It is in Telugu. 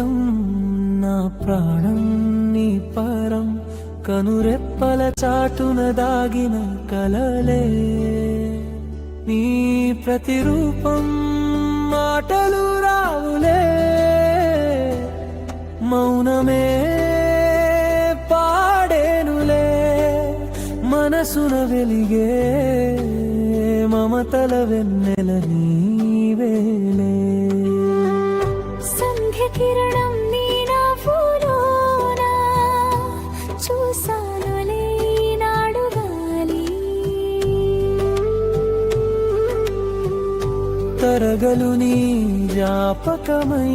రూపం నా ప్రాణం నీ పరం కనురెప్పల చాటున దాగిన కలలే నీ ప్రతిరూపం మాటలు రావులే మౌనమే పాడేనులే మనసున వెలిగే మమతల వెన్నెల నీవేలే సంధ్య కిరణం నీ నవ్వులోనా చూసానులే నాడు గాలి తరగలు నీ జ్ఞాపకమై